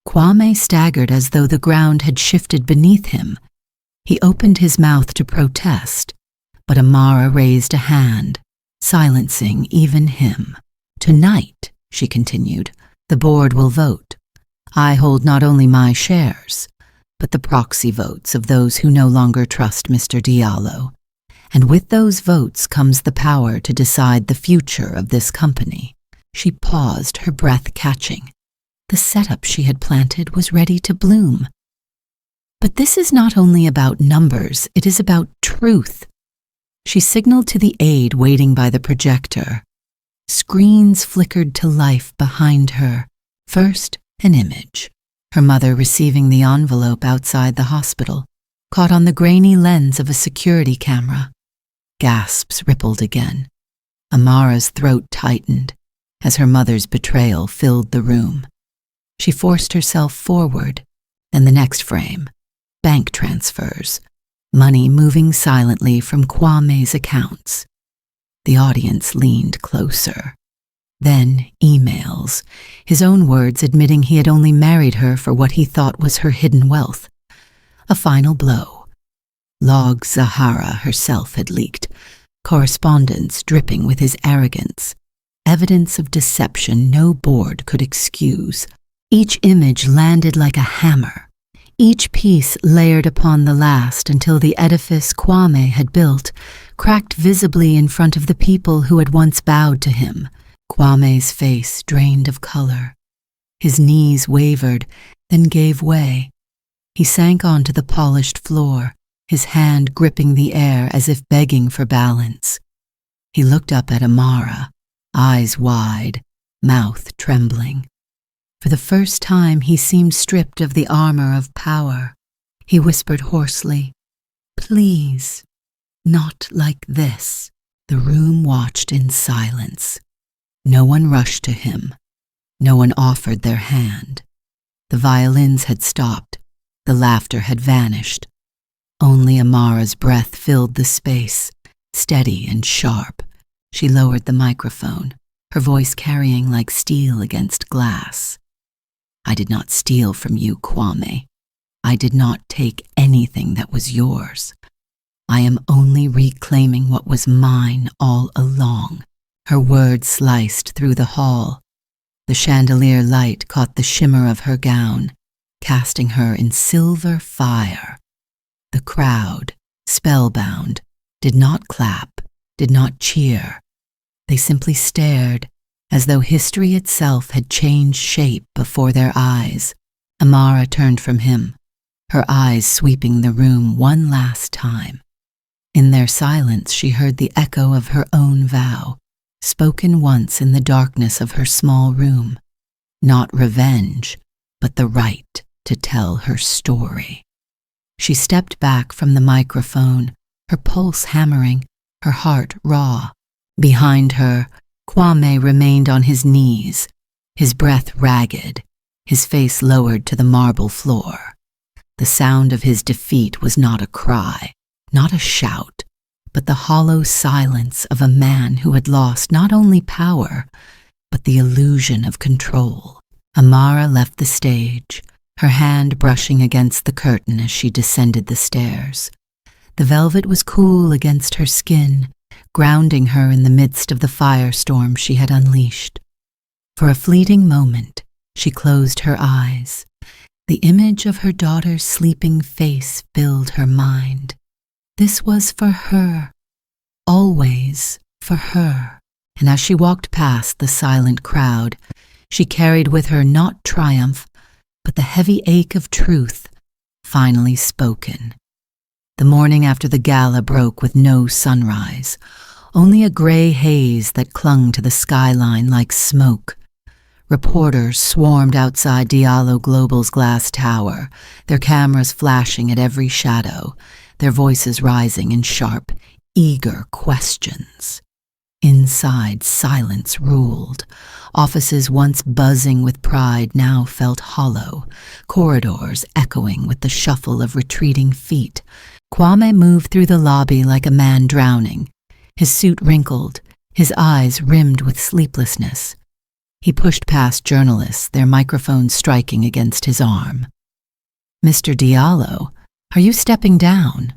Kwame staggered as though the ground had shifted beneath him. He opened his mouth to protest, but Amara raised a hand, silencing even him. Tonight, she continued, the board will vote. I hold not only my shares, but the proxy votes of those who no longer trust Mr. Diallo. And with those votes comes the power to decide the future of this company. She paused, her breath catching. The setup she had planted was ready to bloom. But this is not only about numbers, it is about truth. She signaled to the aide waiting by the projector. Screens flickered to life behind her. First, an image. her mother receiving the envelope outside the hospital, caught on the grainy lens of a security camera. Gasps rippled again. Amara's throat tightened as her mother's betrayal filled the room. She forced herself forward, and the next frame, bank transfers, money moving silently from Kwame's accounts. The audience leaned closer. Then emails, his own words admitting he had only married her for what he thought was her hidden wealth. A final blow. Logs Zahara herself had leaked, correspondence dripping with his arrogance, evidence of deception no board could excuse. Each image landed like a hammer, each piece layered upon the last until the edifice Kwame had built cracked visibly in front of the people who had once bowed to him. Kwame's face drained of color. His knees wavered, then gave way. He sank onto the polished floor, his hand gripping the air as if begging for balance. He looked up at Amara, eyes wide, mouth trembling. For the first time he seemed stripped of the armor of power. He whispered hoarsely, "Please, not like this." The room watched in silence. No one rushed to him. No one offered their hand. The violins had stopped. The laughter had vanished. Only Amara's breath filled the space, steady and sharp. She lowered the microphone, her voice carrying like steel against glass. "I did not steal from you, Kwame. I did not take anything that was yours. I am only reclaiming what was mine all along." Her words sliced through the hall. The chandelier light caught the shimmer of her gown, casting her in silver fire. The crowd, spellbound, did not clap, did not cheer. They simply stared, as though history itself had changed shape before their eyes. Amara turned from him, her eyes sweeping the room one last time. In their silence she heard the echo of her own vow, spoken once in the darkness of her small room. Not revenge, but the right to tell her story. She stepped back from the microphone, her pulse hammering, her heart raw. Behind her, Kwame remained on his knees, his breath ragged, his face lowered to the marble floor. The sound of his defeat was not a cry, not a shout, but the hollow silence of a man who had lost not only power, but the illusion of control. Amara left the stage, her hand brushing against the curtain as she descended the stairs. The velvet was cool against her skin, grounding her in the midst of the firestorm she had unleashed. For a fleeting moment, she closed her eyes. The image of her daughter's sleeping face filled her mind. This was for her, always for her. And as she walked past the silent crowd, she carried with her not triumph, but the heavy ache of truth, finally spoken. The morning after the gala broke with no sunrise, only a gray haze that clung to the skyline like smoke. Reporters swarmed outside Diallo Global's glass tower, their cameras flashing at every shadow, their voices rising in sharp, eager questions. Inside, silence ruled. Offices once buzzing with pride now felt hollow, corridors echoing with the shuffle of retreating feet. Kwame moved through the lobby like a man drowning, his suit wrinkled, his eyes rimmed with sleeplessness. He pushed past journalists, their microphones striking against his arm. "Mr. Diallo, are you stepping down?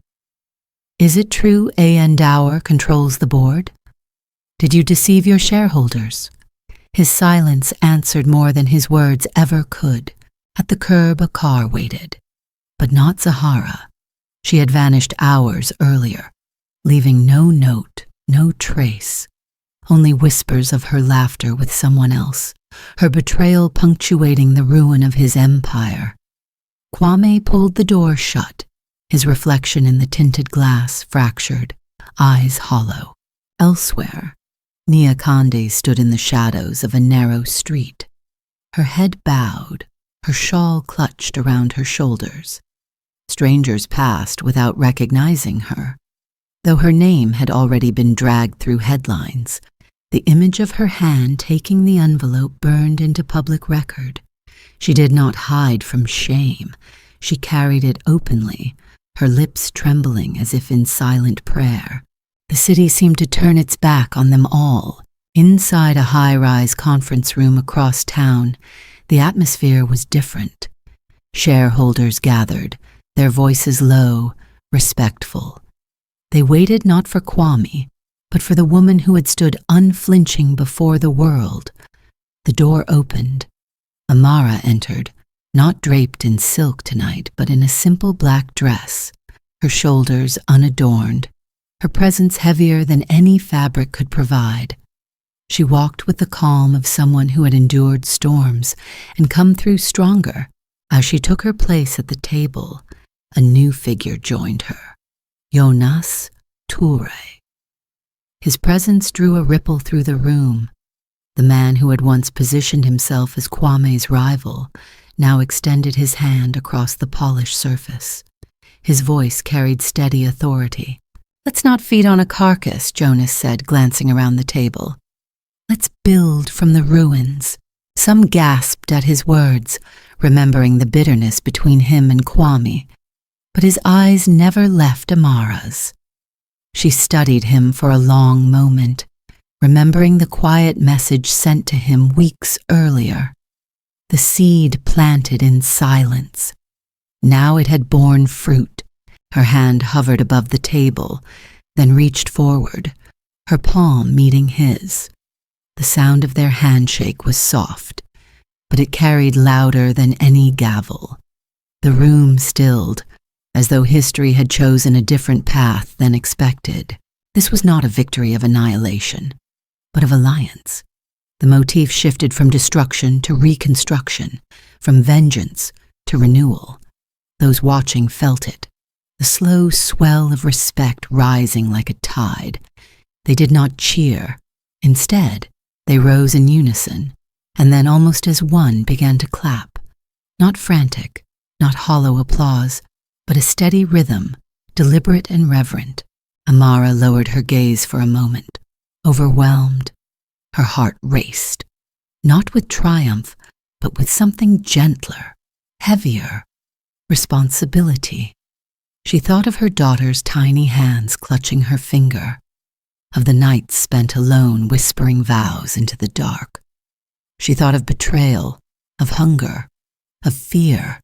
Is it true Amara N'Dour controls the board? Did you deceive your shareholders?" His silence answered more than his words ever could. At the curb a car waited, but not Zahara. She had vanished hours earlier, leaving no note, no trace. Only whispers of her laughter with someone else, her betrayal punctuating the ruin of his empire. Kwame pulled the door shut, his reflection in the tinted glass fractured, eyes hollow. Elsewhere, Nia Kande stood in the shadows of a narrow street, her head bowed, her shawl clutched around her shoulders. Strangers passed without recognizing her. Though her name had already been dragged through headlines, the image of her hand taking the envelope burned into public record. She did not hide from shame. She carried it openly, her lips trembling as if in silent prayer. The city seemed to turn its back on them all. Inside a high-rise conference room across town, the atmosphere was different. Shareholders gathered, their voices low, respectful. They waited not for Kwame, but for the woman who had stood unflinching before the world. The door opened. Amara entered, not draped in silk tonight, but in a simple black dress, her shoulders unadorned, her presence heavier than any fabric could provide. She walked with the calm of someone who had endured storms and come through stronger. As she took her place at the table, a new figure joined her, Jonas Toure. His presence drew a ripple through the room. The man who had once positioned himself as Kwame's rival now extended his hand across the polished surface. His voice carried steady authority. "Let's not feed on a carcass," Jonas said, glancing around the table. "Let's build from the ruins." Some gasped at his words, remembering the bitterness between him and Kwame, but his eyes never left Amara's. She studied him for a long moment, remembering the quiet message sent to him weeks earlier. The seed planted in silence. Now it had borne fruit. Her hand hovered above the table, then reached forward, her palm meeting his. The sound of their handshake was soft, but it carried louder than any gavel. The room stilled, as though history had chosen a different path than expected. This was not a victory of annihilation, but of alliance. The motif shifted from destruction to reconstruction, from vengeance to renewal. Those watching felt it, the slow swell of respect rising like a tide. They did not cheer. Instead, they rose in unison, and then almost as one began to clap. Not frantic, not hollow applause, but a steady rhythm, deliberate and reverent. Amara lowered her gaze for a moment, overwhelmed. Her heart raced, not with triumph, but with something gentler, heavier, responsibility. She thought of her daughter's tiny hands clutching her finger, of the nights spent alone whispering vows into the dark. She thought of betrayal, of hunger, of fear,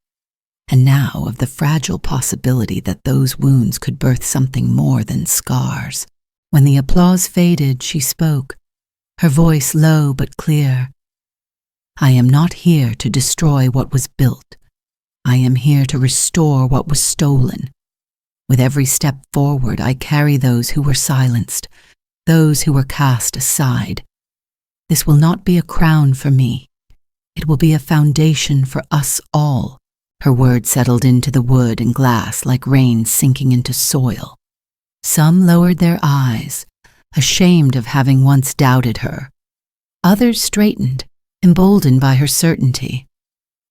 and now of the fragile possibility that those wounds could birth something more than scars. When the applause faded, she spoke, her voice low but clear. "I am not here to destroy what was built. I am here to restore what was stolen. With every step forward, I carry those who were silenced, those who were cast aside. This will not be a crown for me. It will be a foundation for us all." Her words settled into the wood and glass like rain sinking into soil. Some lowered their eyes, ashamed of having once doubted her. Others straightened, emboldened by her certainty.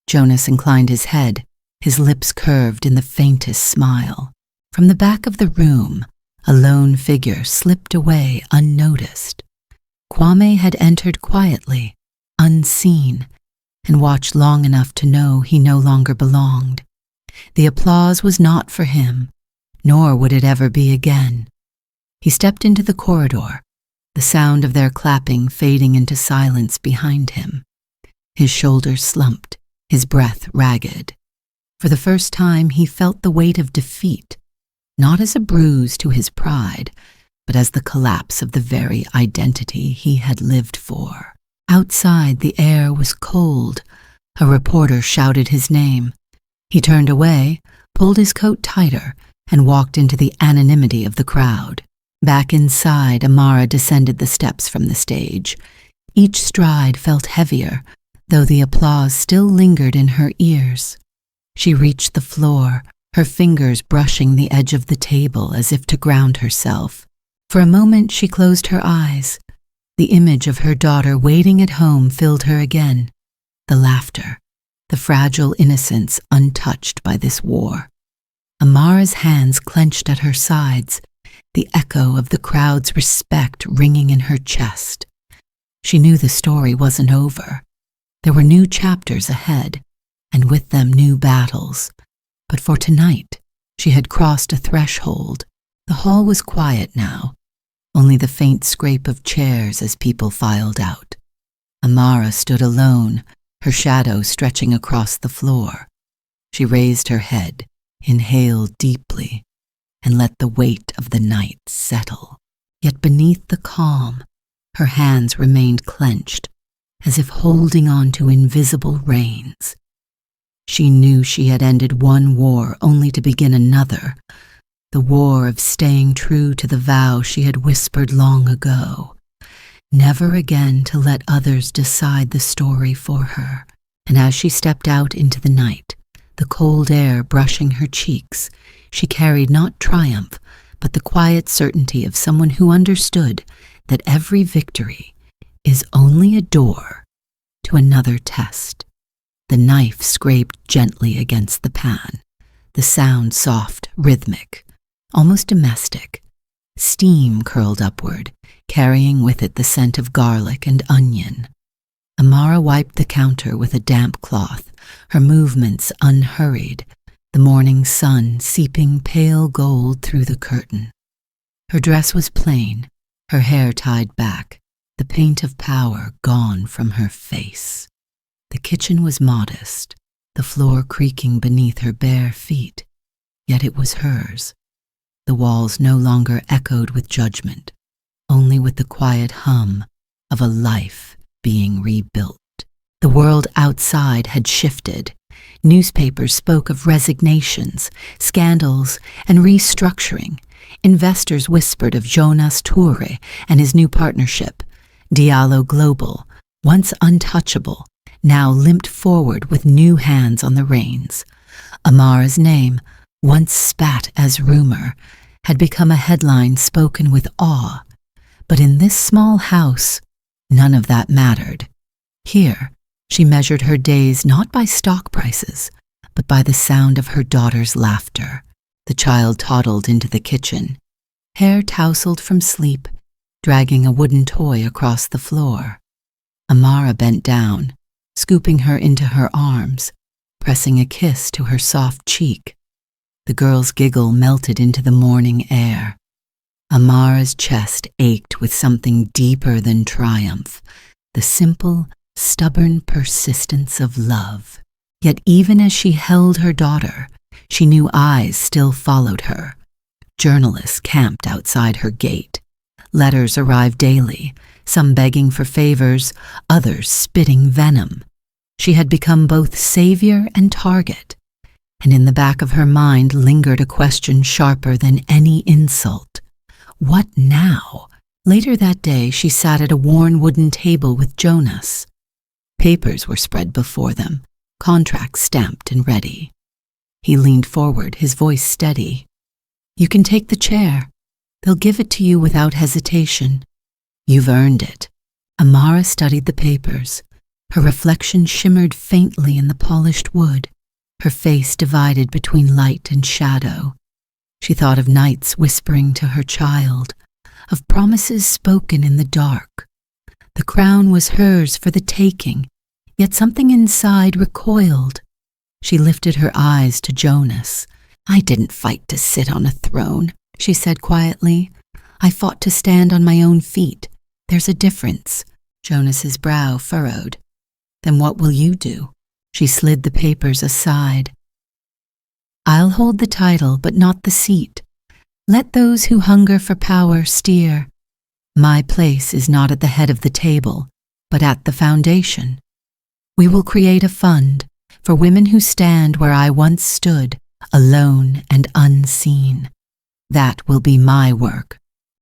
Jonas inclined his head, his lips curved in the faintest smile. From the back of the room, a lone figure slipped away unnoticed. Kwame had entered quietly, unseen, and watched long enough to know he no longer belonged. The applause was not for him, nor would it ever be again. He stepped into the corridor, the sound of their clapping fading into silence behind him. His shoulders slumped, his breath ragged. For the first time he felt the weight of defeat, not as a bruise to his pride, but as the collapse of the very identity he had lived for. Outside, the air was cold. A reporter shouted his name. He turned away, pulled his coat tighter, and walked into the anonymity of the crowd. Back inside, Amara descended the steps from the stage. Each stride felt heavier, though the applause still lingered in her ears. She reached the floor, her fingers brushing the edge of the table as if to ground herself. For a moment she closed her eyes. The image of her daughter waiting at home filled her again. The laughter, the fragile innocence untouched by this war. Amara's hands clenched at her sides, the echo of the crowd's respect ringing in her chest. She knew the story wasn't over. There were new chapters ahead, and with them new battles. But for tonight, she had crossed a threshold. The hall was quiet now, only the faint scrape of chairs as people filed out. Amara stood alone, her shadow stretching across the floor. She raised her head, inhaled deeply, and let the weight of the night settle. Yet beneath the calm, her hands remained clenched, as if holding on to invisible reins. She knew she had ended one war only to begin another, the war of staying true to the vow she had whispered long ago, never again to let others decide the story for her. And as she stepped out into the night, the cold air brushing her cheeks, she carried not triumph, but the quiet certainty of someone who understood that every victory is only a door to another test. The knife scraped gently against the pan, the sound soft, rhythmic, almost domestic. Steam curled upward, carrying with it the scent of garlic and onion. Amara wiped the counter with a damp cloth, her movements unhurried, the morning sun seeping pale gold through the curtain. Her dress was plain, her hair tied back, the paint of power gone from her face. The kitchen was modest, the floor creaking beneath her bare feet, yet it was hers. The walls no longer echoed with judgment, only with the quiet hum of a life being rebuilt. The world outside had shifted. Newspapers spoke of resignations, scandals, and restructuring. Investors whispered of Jonas Toure and his new partnership. Diallo Global, once untouchable, now limped forward with new hands on the reins. Amara's name, once spat as rumor, had become a headline spoken with awe. But in this small house, none of that mattered. Here, she measured her days not by stock prices, but by the sound of her daughter's laughter. The child toddled into the kitchen, hair tousled from sleep, dragging a wooden toy across the floor. Amara bent down, scooping her into her arms, pressing a kiss to her soft cheek. The girl's giggle melted into the morning air. Amara's chest ached with something deeper than triumph, the simple, stubborn persistence of love. Yet even as she held her daughter, she knew eyes still followed her. Journalists camped outside her gate. Letters arrived daily, some begging for favors, others spitting venom. She had become both savior and target, and in the back of her mind lingered a question sharper than any insult. What now? Later that day, she sat at a worn wooden table with Jonas. Papers were spread before them, contracts stamped and ready. He leaned forward, his voice steady. "You can take the chair. They'll give it to you without hesitation. You've earned it." Amara studied the papers. Her reflection shimmered faintly in the polished wood, her face divided between light and shadow. She thought of nights whispering to her child, of promises spoken in the dark. The crown was hers for the taking, yet something inside recoiled. She lifted her eyes to Jonas. "I didn't fight to sit on a throne," she said quietly. "I fought to stand on my own feet. There's a difference." Jonas's brow furrowed. "Then what will you do?" She slid the papers aside. "I'll hold the title, but not the seat. Let those who hunger for power steer. My place is not at the head of the table, but at the foundation. We will create a fund for women who stand where I once stood, alone and unseen. That will be my work."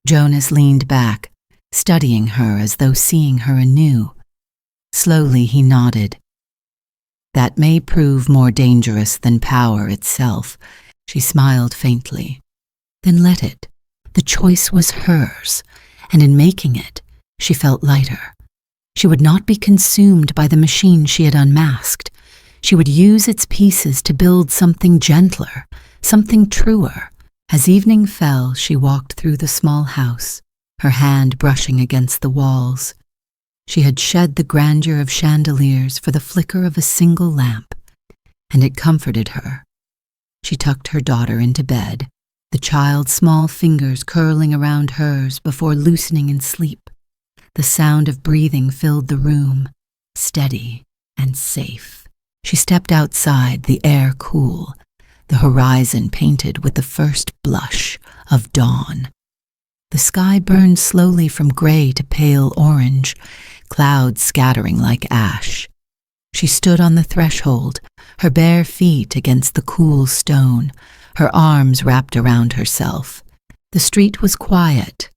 Jonas leaned back, studying her as though seeing her anew. Slowly he nodded. "That may prove more dangerous than power itself." She smiled faintly. "Then let it. The choice was hers, and in making it, she felt lighter. She would not be consumed by the machine she had unmasked. She would use its pieces to build something gentler, something truer. As evening fell, she walked through the small house, her hand brushing against the walls. She had shed the grandeur of chandeliers for the flicker of a single lamp, and it comforted her. She tucked her daughter into bed, the child's small fingers curling around hers before loosening in sleep. The sound of breathing filled the room, steady and safe. She stepped outside, the air cool, the horizon painted with the first blush of dawn. The sky burned slowly from gray to pale orange, clouds scattering like ash. She stood on the threshold, her bare feet against the cool stone, her arms wrapped around herself. The street was quiet.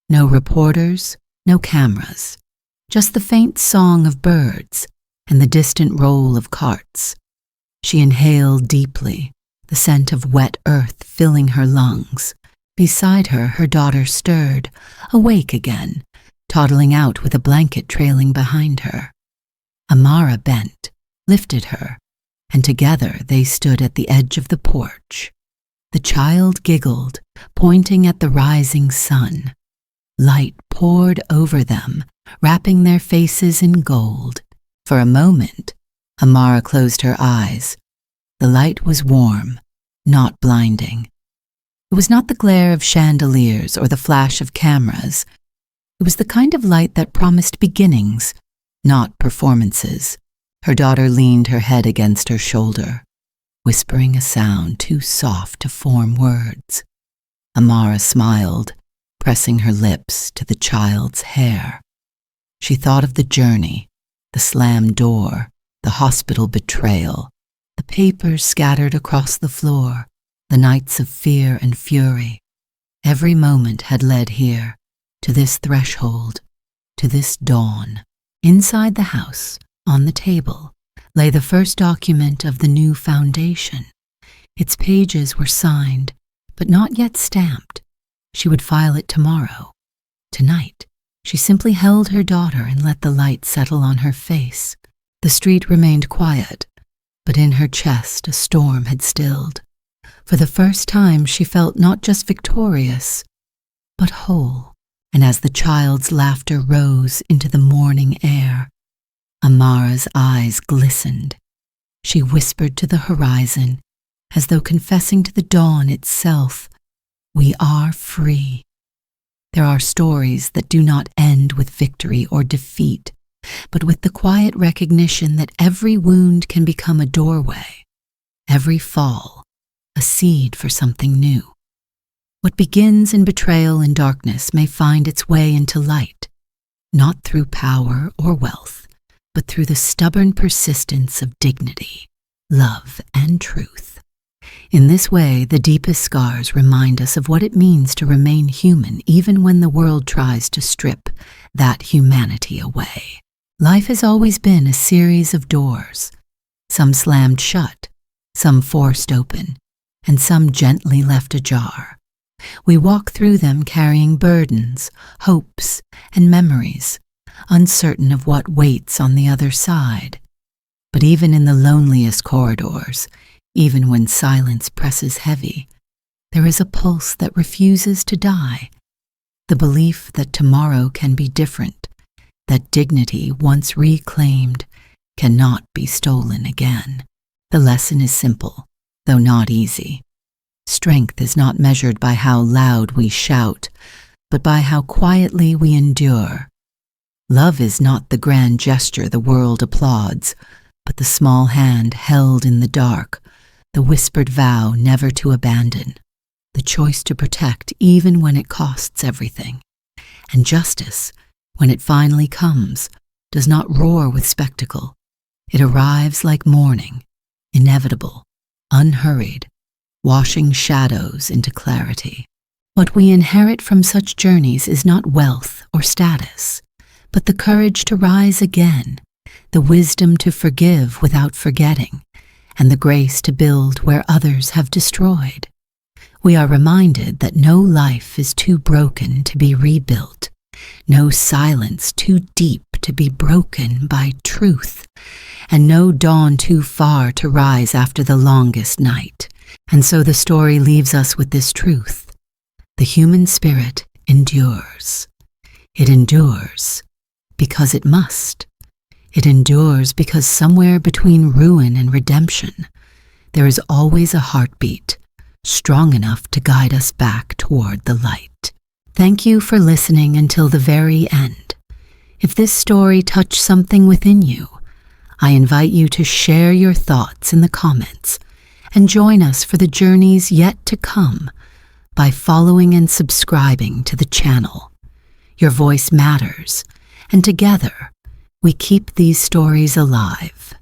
No reporters, no cameras. Just the faint song of birds and the distant roll of carts. She inhaled deeply, the scent of wet earth filling her lungs. Beside her, her daughter stirred, awake again, toddling out with a blanket trailing behind her. Amara bent, lifted her, and together they stood at the edge of the porch. The child giggled, pointing at the rising sun. Light poured over them, wrapping their faces in gold. For a moment, Amara closed her eyes. The light was warm, not blinding. It was not the glare of chandeliers or the flash of cameras. It was the kind of light that promised beginnings, not performances. Her daughter leaned her head against her shoulder, whispering a sound too soft to form words. Amara smiled, pressing her lips to the child's hair. She thought of the journey, the slammed door, the hospital betrayal, the papers scattered across the floor, the nights of fear and fury. Every moment had led here, to this threshold, to this dawn. Inside the house, on the table, lay the first document of the new foundation. Its pages were signed, but not yet stamped. She would file it tomorrow. Tonight, she simply held her daughter and let the light settle on her face. The street remained quiet, but in her chest a storm had stilled. For the first time she felt not just victorious, but whole. And as the child's laughter rose into the morning air, Amara's eyes glistened. She whispered to the horizon, as though confessing to the dawn itself, "We are free." There are stories that do not end with victory or defeat, but with the quiet recognition that every wound can become a doorway, every fall, a seed for something new. What begins in betrayal and darkness may find its way into light, not through power or wealth, but through the stubborn persistence of dignity, love, and truth. In this way, the deepest scars remind us of what it means to remain human even when the world tries to strip that humanity away. Life has always been a series of doors, some slammed shut, some forced open, and some gently left ajar. We walk through them carrying burdens, hopes, and memories, uncertain of what waits on the other side. But even in the loneliest corridors, even when silence presses heavy, there is a pulse that refuses to die, the belief that tomorrow can be different, that dignity once reclaimed cannot be stolen again. The lesson is simple, though not easy. Strength is not measured by how loud we shout, but by how quietly we endure. Love is not the grand gesture the world applauds, but the small hand held in the dark, the whispered vow never to abandon, the choice to protect even when it costs everything. And justice, when it finally comes, does not roar with spectacle. It arrives like morning, inevitable, unhurried, washing shadows into clarity. What we inherit from such journeys is not wealth or status, but the courage to rise again, the wisdom to forgive without forgetting, and the grace to build where others have destroyed. We are reminded that no life is too broken to be rebuilt, no silence too deep to be broken by truth, and no dawn too far to rise after the longest night. And so the story leaves us with this truth. The human spirit endures. It endures because it must. It endures because somewhere between ruin and redemption, there is always a heartbeat strong enough to guide us back toward the light. Thank you for listening until the very end. If this story touched something within you, I invite you to share your thoughts in the comments and join us for the journeys yet to come by following and subscribing to the channel. Your voice matters, and together we keep these stories alive.